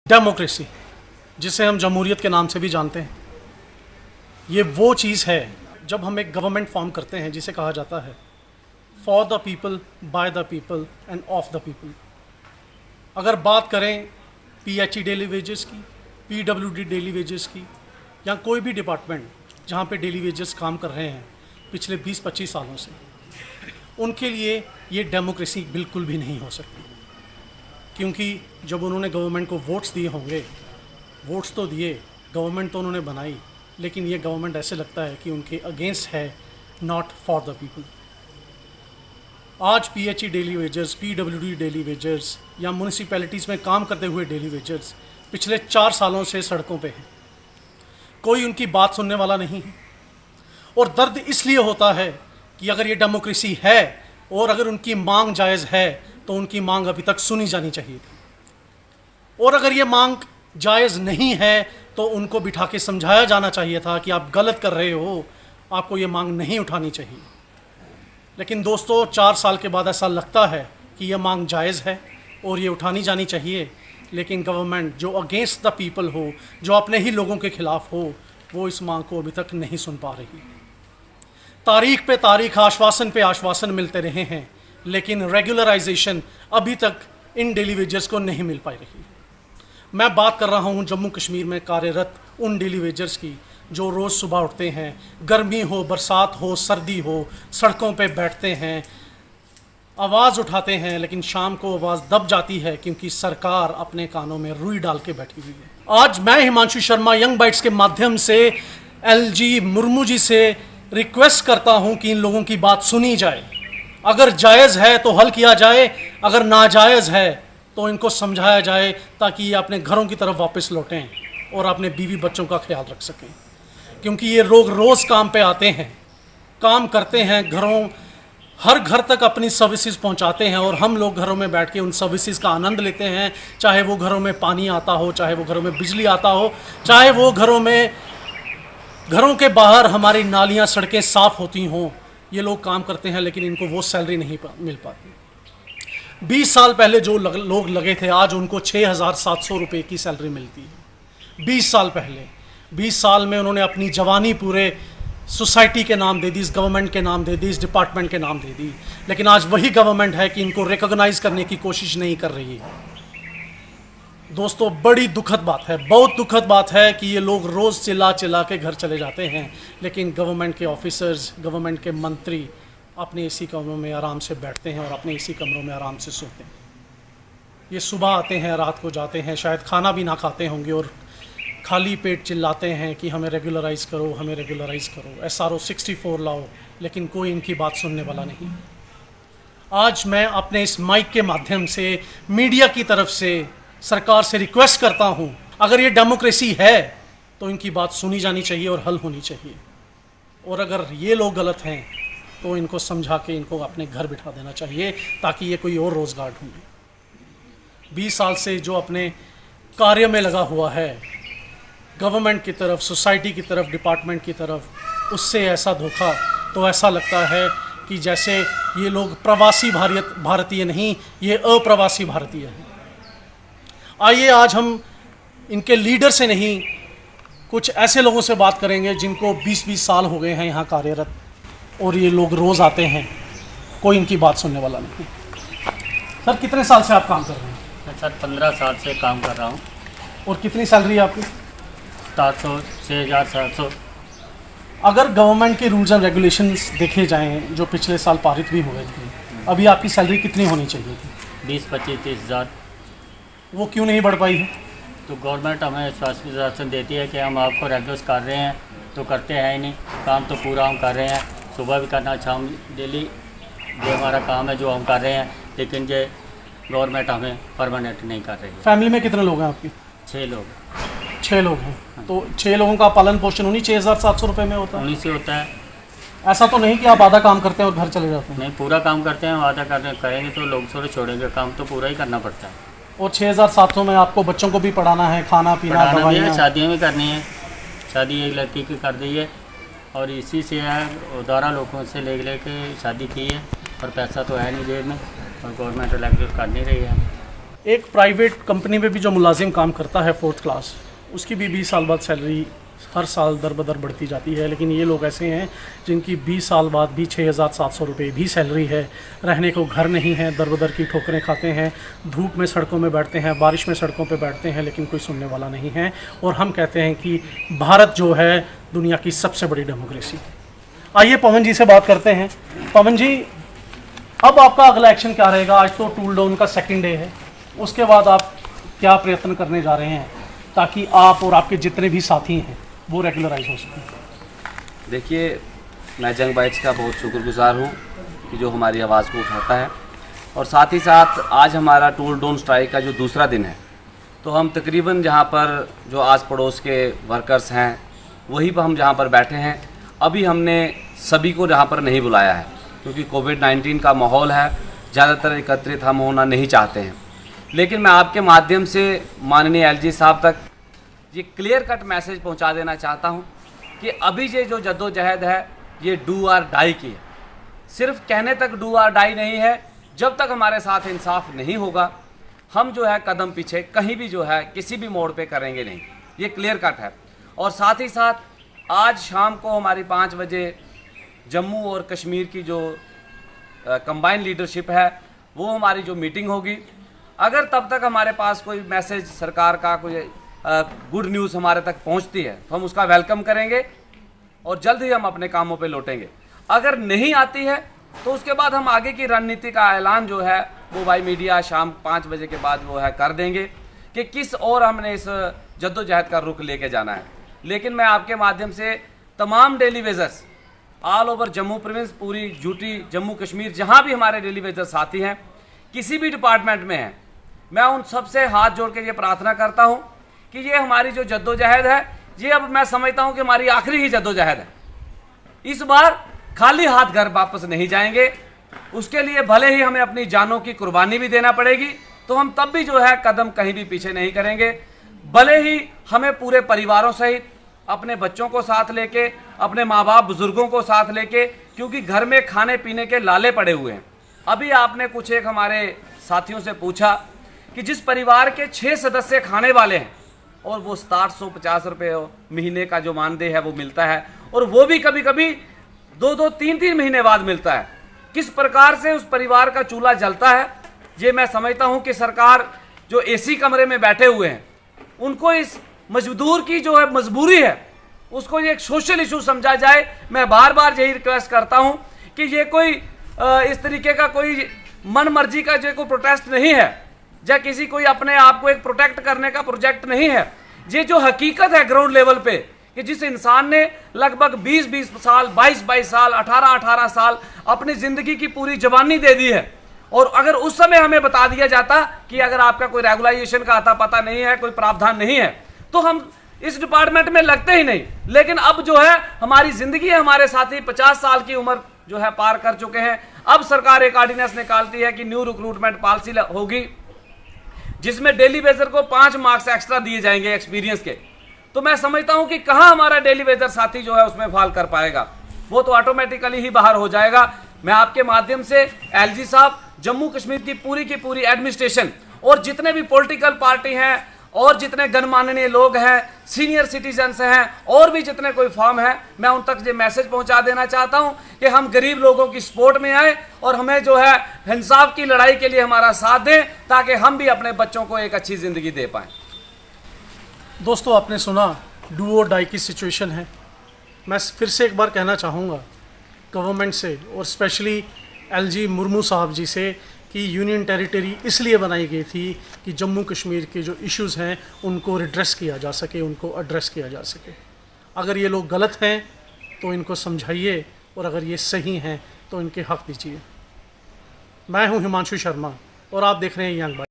Democracy, जिसे हम जमहूरियत के नाम से भी जानते हैं, ये वो चीज़ है जब हम एक गवर्नमेंट फॉर्म करते हैं जिसे कहा जाता है for the people, by the people end of the people. अगर बात करें पीएचई डेली वेजेस की, पीडब्ल्यूडी डेली वेजेस की, या कोई भी डिपार्टमेंट जहाँ पे डेली वेजेस काम कर रहे हैं पिछले 20-25 सालों से, उनके लिए ये डेमोक्रेसी बिल्कुल भी नहीं हो सकती। क्योंकि जब उन्होंने गवर्नमेंट को वोट्स दिए होंगे, वोट्स तो दिए, गवर्नमेंट तो उन्होंने बनाई, लेकिन ये गवर्नमेंट ऐसे लगता है कि उनके अगेंस्ट है, नॉट फॉर द पीपल। आज PHE daily wagers, PWD daily wagers या म्यूनिसिपैलिटीज़ में काम करते हुए डेली वेजर्स पिछले 4 सालों से सड़कों पे हैं। कोई उनकी बात सुनने वाला नहीं है। और दर्द इसलिए होता है कि अगर ये डेमोक्रेसी है और अगर उनकी मांग जायज़ है तो उनकी मांग अभी तक सुनी जानी चाहिए थी। और अगर ये मांग जायज़ नहीं है तो उनको बिठा के समझाया जाना चाहिए था कि आप गलत कर रहे हो, आपको ये मांग नहीं उठानी चाहिए। लेकिन दोस्तों, 4 साल के बाद ऐसा लगता है कि ये मांग जायज़ है और ये उठानी जानी चाहिए, लेकिन गवर्नमेंट जो अगेंस्ट द पीपल हो, जो अपने ही लोगों के ख़िलाफ़ हो, वो इस मांग को अभी तक नहीं सुन पा रही। तारीख पे तारीख, आश्वासन पे आश्वासन मिलते रहे हैं, लेकिन रेगुलराइजेशन अभी तक इन डेली वेजर्स को नहीं मिल पाई रही। मैं बात कर रहा हूँ जम्मू कश्मीर में कार्यरत उन डेली वेजर्स की जो रोज़ सुबह उठते हैं, गर्मी हो, बरसात हो, सर्दी हो, सड़कों पे बैठते हैं, आवाज़ उठाते हैं, लेकिन शाम को आवाज़ दब जाती है क्योंकि सरकार अपने कानों में रुई डाल के बैठी हुई है। आज मैं हिमांशु शर्मा यंग बाइट्स के माध्यम से एलजी मुर्मू जी से रिक्वेस्ट करता हूँ कि इन लोगों की बात सुनी जाए। अगर जायज़ है तो हल किया जाए, अगर नाजायज़ है तो इनको समझाया जाए ताकि ये अपने घरों की तरफ वापस लौटें और अपने बीवी बच्चों का ख्याल रख सकें। क्योंकि ये लोग रोज़ काम पे आते हैं, काम करते हैं, घरों हर घर तक अपनी सर्विसेज पहुंचाते हैं और हम लोग घरों में बैठ के उन सर्विसेज का आनंद लेते हैं। चाहे वो घरों में पानी आता हो, चाहे वो घरों में बिजली आता हो, चाहे वो घरों के बाहर हमारी नालियाँ, सड़कें साफ़ होती हों, ये लोग काम करते हैं, लेकिन इनको वो सैलरी नहीं मिल पाती। 20 साल पहले जो लोग लगे थे, आज उनको 6,700 रुपये की सैलरी मिलती है। 20 साल पहले, 20 साल में उन्होंने अपनी जवानी पूरे सोसाइटी के नाम दे दी, इस गवर्नमेंट के नाम दे दी, इस डिपार्टमेंट के नाम दे दी, लेकिन आज वही गवर्नमेंट है कि इनको रिकॉग्नाइज करने की कोशिश नहीं कर रही है। दोस्तों, बड़ी दुखद बात है, बहुत दुखद बात है कि ये लोग रोज़ चिल्ला चिल्ला के घर चले जाते हैं, लेकिन गवर्नमेंट के ऑफिसर्स, गवर्नमेंट के मंत्री अपने इसी कमरों में आराम से बैठते हैं और अपने इसी कमरों में आराम से सोते हैं। ये सुबह आते हैं, रात को जाते हैं, शायद खाना भी ना खाते होंगे और खाली पेट चिल्लाते हैं कि हमें रेगुलराइज़ करो, हमें रेगुलराइज़ करो, SRO 64 लाओ, लेकिन कोई इनकी बात सुनने वाला नहीं। आज मैं अपने इस माइक के माध्यम से मीडिया की तरफ से सरकार से रिक्वेस्ट करता हूँ, अगर ये डेमोक्रेसी है तो इनकी बात सुनी जानी चाहिए और हल होनी चाहिए। और अगर ये लोग गलत हैं तो इनको समझा के इनको अपने घर बिठा देना चाहिए ताकि ये कोई और रोज़गार ढूंढे। 20 साल से जो अपने कार्य में लगा हुआ है, गवर्नमेंट की तरफ, सोसाइटी की तरफ, डिपार्टमेंट की तरफ, उससे ऐसा धोखा, तो ऐसा लगता है कि जैसे ये लोग प्रवासी भारतीय नहीं, ये अप्रवासी भारतीय हैं। आइए आज हम इनके लीडर से नहीं, कुछ ऐसे लोगों से बात करेंगे जिनको 20-20 साल हो गए हैं यहाँ कार्यरत और ये लोग रोज़ आते हैं, कोई इनकी बात सुनने वाला नहीं। सर, कितने साल से आप काम कर रहे हैं? सर, 15 साल से काम कर रहा हूँ। और कितनी सैलरी है आपकी? 700, 6,700। अगर गवर्नमेंट के रूल्स एंड रेगुलेशंस देखे जाएं जो पिछले साल पारित भी हुए थे, अभी आपकी सैलरी कितनी होनी चाहिए थी? 20, 25, 30 हज़ार। वो क्यों नहीं बढ़ पाई है? तो गवर्नमेंट हमें आश्वासन देती है कि हम आपको रेगुलर कर रहे हैं, तो करते हैं ही नहीं। काम तो पूरा हम कर रहे हैं, सुबह भी करना, शाम डेली जो हमारा काम है जो हम कर रहे हैं, लेकिन ये गवर्नमेंट हमें परमानेंट नहीं कर रही है। फैमिली में कितने लोग हैं आपकी? 6 लोग। 6 लोग हैं। तो 6 लोगों का पालन पोषण उन्हीं 6,700 रुपये में होता है? उन्हीं से होता है। ऐसा तो नहीं कि आप आधा काम करते हैं और घर चले जाते हैं? नहीं, पूरा काम करते हैं, आधा करेंगे तो लोग थोड़े छोड़ेंगे, काम तो पूरा ही करना पड़ता है। और 6,700 में आपको बच्चों को भी पढ़ाना है, खाना पीना, दवाइयाँ, शादियाँ भी करनी है। शादी एक लड़की की कर दी है और इसी से उधारा लोगों से ले के शादी की है, और पैसा तो है नहीं जेब में, और गवर्नमेंट रेगुलर कर नहीं रही है। एक प्राइवेट कंपनी में भी जो मुलाजिम काम करता है 4th क्लास, उसकी भी 20 साल बाद सैलरी हर साल दर बदर बढ़ती जाती है। लेकिन ये लोग ऐसे हैं जिनकी 20 साल बाद भी 6,700 रुपये भी सैलरी है, रहने को घर नहीं है, दर बदर की ठोकरें खाते हैं, धूप में सड़कों में बैठते हैं, बारिश में सड़कों पे बैठते हैं, लेकिन कोई सुनने वाला नहीं है। और हम कहते हैं कि भारत जो है दुनिया की सबसे बड़ी डेमोक्रेसी। आइए पवन जी से बात करते हैं। पवन जी, अब आपका अगला एक्शन क्या रहेगा? आज तो टूल डाउन का 2nd डे है, उसके बाद आप क्या प्रयत्न करने जा रहे हैं ताकि आप और आपके जितने भी साथी हैं वो रेगुलराइज हो सकें? देखिए, मैं जंग बाइट्स का बहुत शुक्रगुजार हूँ कि जो हमारी आवाज़ को उठाता है। और साथ ही साथ आज हमारा टूल डाउन स्ट्राइक का जो दूसरा दिन है, तो हम तकरीबन जहाँ पर जो आस पड़ोस के वर्कर्स हैं वहीं पर हम जहाँ पर बैठे हैं, अभी हमने सभी को जहाँ पर नहीं बुलाया है क्योंकि कोविड-19 का माहौल है, ज़्यादातर एकत्रित हम होना नहीं चाहते हैं। लेकिन मैं आपके माध्यम से माननीय एलजी साहब तक ये क्लियर कट मैसेज पहुंचा देना चाहता हूं कि अभी ये जो जद्दोजहद है ये डू और डाई की है। सिर्फ कहने तक डू और डाई नहीं है, जब तक हमारे साथ इंसाफ नहीं होगा हम जो है कदम पीछे कहीं भी जो है किसी भी मोड़ पे करेंगे नहीं, ये क्लियर कट है। और साथ ही साथ आज शाम को हमारी 5 बजे जम्मू और कश्मीर की जो कंबाइन लीडरशिप है वो हमारी जो मीटिंग होगी, अगर तब तक हमारे पास कोई मैसेज सरकार का कोई गुड न्यूज़ हमारे तक पहुंचती है तो हम उसका वेलकम करेंगे और जल्द ही हम अपने कामों पे लौटेंगे। अगर नहीं आती है तो उसके बाद हम आगे की रणनीति का ऐलान जो है वो बाई मीडिया शाम 5 बजे के बाद वो है कर देंगे कि किस और हमने इस जद्दोजहद का रुख लेके जाना है। लेकिन मैं आपके माध्यम से तमाम daily wagers all over Jammu province, पूरी यूटी जम्मू कश्मीर, जहाँ भी हमारे डेली वेजर साथी हैं, किसी भी डिपार्टमेंट में हैं, मैं उन सबसे हाथ जोड़ के ये प्रार्थना करता हूँ कि ये हमारी जो जद्दोजहद है ये अब मैं समझता हूँ कि हमारी आखिरी ही जद्दोजहद है। इस बार खाली हाथ घर वापस नहीं जाएंगे, उसके लिए भले ही हमें अपनी जानों की कुर्बानी भी देना पड़ेगी तो हम तब भी जो है कदम कहीं भी पीछे नहीं करेंगे। भले ही हमें पूरे परिवारों सहित अपने बच्चों को साथ लेके, अपने माँ बाप बुजुर्गों को साथ लेके, क्योंकि घर में खाने पीने के लाले पड़े हुए हैं। अभी आपने कुछ एक हमारे साथियों से पूछा कि जिस परिवार के 6 सदस्य खाने वाले हैं और वो 750 रुपये महीने का जो मानदेय है वो मिलता है, और वो भी कभी कभी 2-2, 3-3 महीने बाद मिलता है। किस प्रकार से उस परिवार का चूल्हा जलता है ये मैं समझता हूँ कि सरकार जो एसी कमरे में बैठे हुए हैं उनको इस मजदूर की जो है मजबूरी है उसको ये एक सोशल इशू समझा जाए। मैं बार बार यही रिक्वेस्ट करता हूँ कि ये कोई इस तरीके का कोई मन मर्जी का जो कोई प्रोटेस्ट नहीं है, या किसी कोई अपने आप को एक प्रोटेक्ट करने का प्रोजेक्ट नहीं है। ये जो हकीकत है ग्राउंड लेवल पे कि जिस इंसान ने लगभग 20-20 साल, 22-22 साल, 18-18 साल अपनी ज़िंदगी की पूरी जवानी दे दी है, और अगर उस समय हमें बता दिया जाता कि अगर आपका कोई रेगुलाइजेशन का आता पता नहीं है, कोई प्रावधान नहीं है, तो हम इस डिपार्टमेंट में लगते ही नहीं। लेकिन अब जो है हमारी ज़िंदगी है, हमारे साथी 50 साल की उम्र जो है पार कर चुके हैं। अब सरकार एक ऑर्डिनेंस निकालती है कि न्यू रिक्रूटमेंट पॉलिसी होगी जिसमें डेली वेजर को 5 मार्क्स एक्स्ट्रा दिए जाएंगे एक्सपीरियंस के। तो मैं समझता हूं कि कहां हमारा डेली वेजर साथी जो है उसमें फाल कर पाएगा, वो तो ऑटोमेटिकली ही बाहर हो जाएगा। मैं आपके माध्यम से एलजी साहब, जम्मू कश्मीर की पूरी एडमिनिस्ट्रेशन और जितने भी पॉलिटिकल पार्टी हैं और जितने गणमान्य लोग हैं, सीनियर सिटीजन्स हैं, और भी जितने कोई फॉर्म है, मैं उन तक ये मैसेज पहुंचा देना चाहता हूं कि हम गरीब लोगों की सपोर्ट में आए और हमें जो है इंसाफ की लड़ाई के लिए हमारा साथ दें ताकि हम भी अपने बच्चों को एक अच्छी ज़िंदगी दे पाएँ। दोस्तों, आपने सुना डू और डाई की सिचुएशन है। मैं फिर से एक बार कहना चाहूँगा गवर्नमेंट से और स्पेशली एलजी मुर्मू साहब जी से कि यूनियन टेरिटरी इसलिए बनाई गई थी कि जम्मू कश्मीर के जो इश्यूज़ हैं उनको रिड्रेस किया जा सके, उनको एड्रेस किया जा सके। अगर ये लोग गलत हैं तो इनको समझाइए, और अगर ये सही हैं तो इनके हक़ दीजिए। मैं हूँ हिमांशु शर्मा और आप देख रहे हैं यंग बाइट्स।